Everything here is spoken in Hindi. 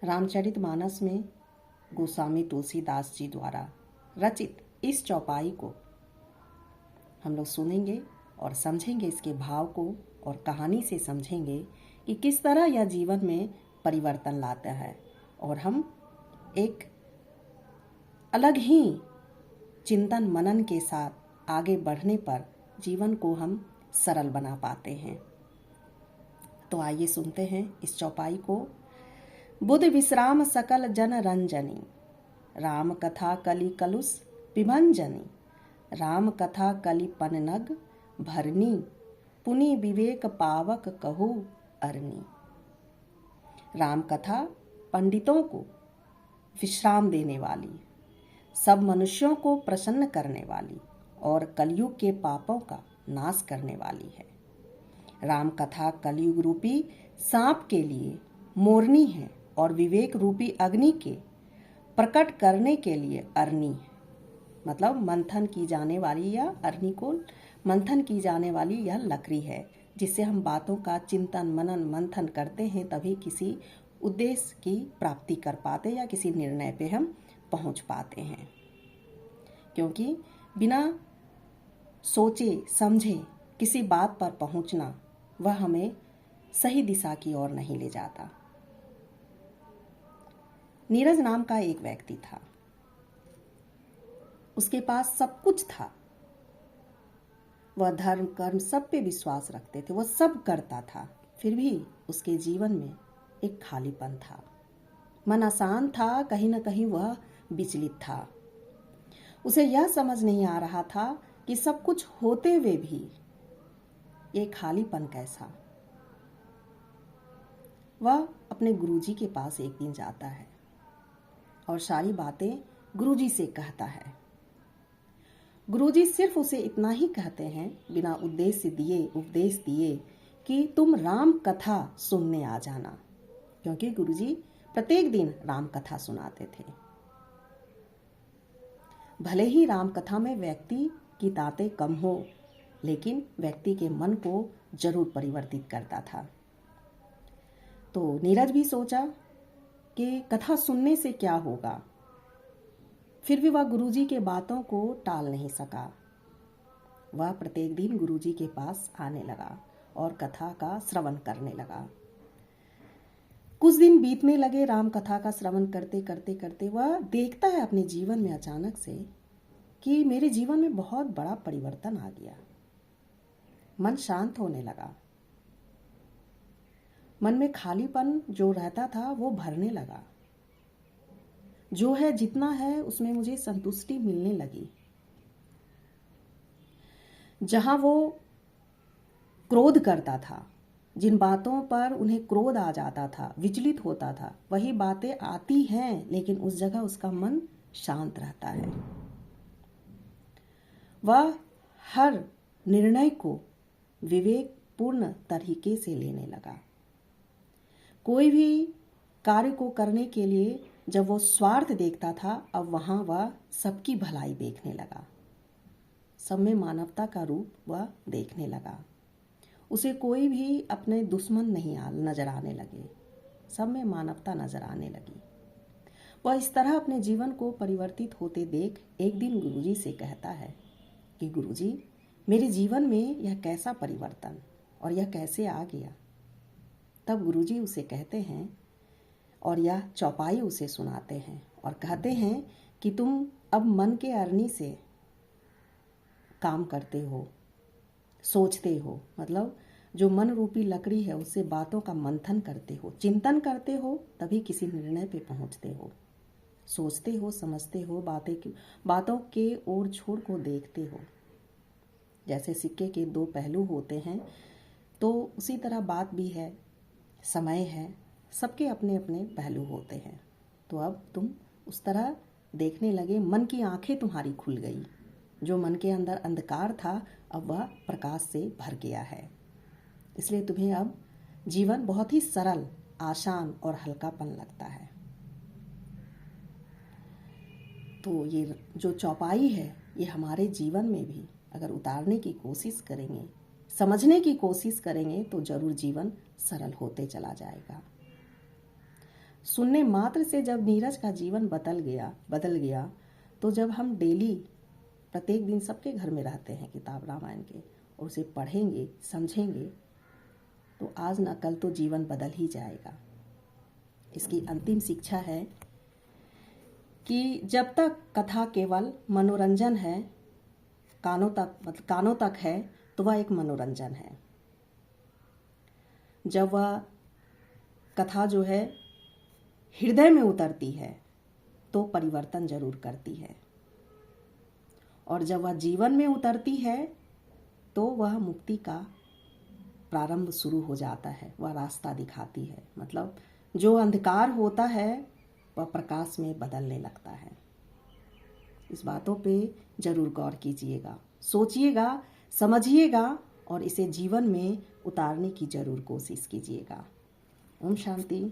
रामचरितमानस में गोस्वामी तुलसीदास जी द्वारा रचित इस चौपाई को हम लोग सुनेंगे और समझेंगे, इसके भाव को, और कहानी से समझेंगे कि किस तरह यह जीवन में परिवर्तन लाता है और हम एक अलग ही चिंतन मनन के साथ आगे बढ़ने पर जीवन को हम सरल बना पाते हैं। तो आइए सुनते हैं इस चौपाई को। बुध विश्राम सकल जन रंजनी, राम कथा कलि कलुष विभंजनी, राम कथा कलि पननग भरनी, पुनि विवेक पावक कहू अरनी। राम कथा पंडितों को विश्राम देने वाली, सब मनुष्यों को प्रसन्न करने वाली और कलयुग के पापों का नाश करने वाली है। राम कथा कलयुग रूपी सांप के लिए मोरनी है और विवेक रूपी अग्नि के प्रकट करने के लिए अरनी है। मतलब मंथन की जाने वाली या अरनी को मंथन की जाने वाली यह लकड़ी है, जिससे हम बातों का चिंतन मनन मंथन करते हैं, तभी किसी उद्देश्य की प्राप्ति कर पाते या किसी निर्णय पे हम पहुंच पाते हैं। क्योंकि बिना सोचे समझे किसी बात पर पहुंचना वह हमें सही दिशा की ओर नहीं ले जाता। नीरज नाम का एक व्यक्ति था। उसके पास सब कुछ था। वह धर्म कर्म सब पे विश्वास रखते थे, वह सब करता था, फिर भी उसके जीवन में एक खालीपन था। मन अशांत था, कहीं ना कहीं वह विचलित था। उसे यह समझ नहीं आ रहा था कि सब कुछ होते हुए भी ये खालीपन कैसा। वह अपने गुरुजी के पास एक दिन जाता है और सारी बातें गुरुजी से कहता है। गुरुजी सिर्फ उसे इतना ही कहते हैं, बिना उद्देश्य दिए उपदेश दिए, कि तुम राम कथा सुनने आ जाना। क्योंकि गुरुजी प्रत्येक दिन राम कथा सुनाते थे। भले ही राम कथा में व्यक्ति की ताकतें कम हो, लेकिन व्यक्ति के मन को जरूर परिवर्तित करता था। तो नीरज भी सोचा कि कथा सुनने से क्या होगा, फिर भी वह गुरुजी के बातों को टाल नहीं सका। वह प्रत्येक दिन गुरुजी के पास आने लगा और कथा का श्रवण करने लगा। कुछ दिन बीतने लगे राम कथा का श्रवण करते करते करते। वह देखता है अपने जीवन में अचानक से कि मेरे जीवन में बहुत बड़ा परिवर्तन आ गया। मन शांत होने लगा। मन में खालीपन जो रहता था वो भरने लगा। जो है जितना है उसमें मुझे संतुष्टि मिलने लगी। जहां वो क्रोध करता था, जिन बातों पर उन्हें क्रोध आ जाता था, विचलित होता था, वही बातें आती हैं, लेकिन उस जगह उसका मन शांत रहता है। वह हर निर्णय को विवेकपूर्ण तरीके से लेने लगा। कोई भी कार्य को करने के लिए जब वो स्वार्थ देखता था, अब वहां वह सबकी भलाई देखने लगा। सब में मानवता का रूप वह देखने लगा। उसे कोई भी अपने दुश्मन नहीं नजर आने लगे, सब में मानवता नजर आने लगी। वह इस तरह अपने जीवन को परिवर्तित होते देख एक दिन गुरुजी से कहता है कि गुरुजी, मेरे जीवन में यह कैसा परिवर्तन और यह कैसे आ गया। तब गुरुजी उसे कहते हैं और यह चौपाई उसे सुनाते हैं और कहते हैं कि तुम अब मन के अरनी से काम करते हो, सोचते हो। मतलब जो मन रूपी लकड़ी है उससे बातों का मंथन करते हो, चिंतन करते हो, तभी किसी निर्णय पे पहुंचते हो। सोचते हो, समझते हो, बातों के ओर छोड़ को देखते हो। जैसे सिक्के के दो पहलू होते हैं, तो उसी तरह बात भी है, समय है, सबके अपने अपने पहलू होते हैं। तो अब तुम उस तरह देखने लगे, मन की आंखें तुम्हारी खुल गई। जो मन के अंदर अंधकार था अब वह प्रकाश से भर गया है। इसलिए तुम्हें अब जीवन बहुत ही सरल, आसान और हल्कापन लगता है। तो ये जो चौपाई है ये हमारे जीवन में भी अगर उतारने की कोशिश करेंगे, समझने की कोशिश करेंगे, तो जरूर जीवन सरल होते चला जाएगा। सुनने मात्र से जब नीरज का जीवन बदल गया तो जब हम डेली प्रत्येक दिन सबके घर में रहते हैं किताब रामायण के और उसे पढ़ेंगे समझेंगे तो आज न कल तो जीवन बदल ही जाएगा। इसकी अंतिम शिक्षा है कि जब तक कथा केवल मनोरंजन है, कानों तक है तो वह एक मनोरंजन है। जब वह कथा जो है हृदय में उतरती है तो परिवर्तन जरूर करती है, और जब वह जीवन में उतरती है तो वह मुक्ति का प्रारंभ शुरू हो जाता है, वह रास्ता दिखाती है। मतलब जो अंधकार होता है वह प्रकाश में बदलने लगता है। इस बातों पे जरूर गौर कीजिएगा, सोचिएगा, समझिएगा और इसे जीवन में उतारने की जरूर कोशिश कीजिएगा। ओम शांति।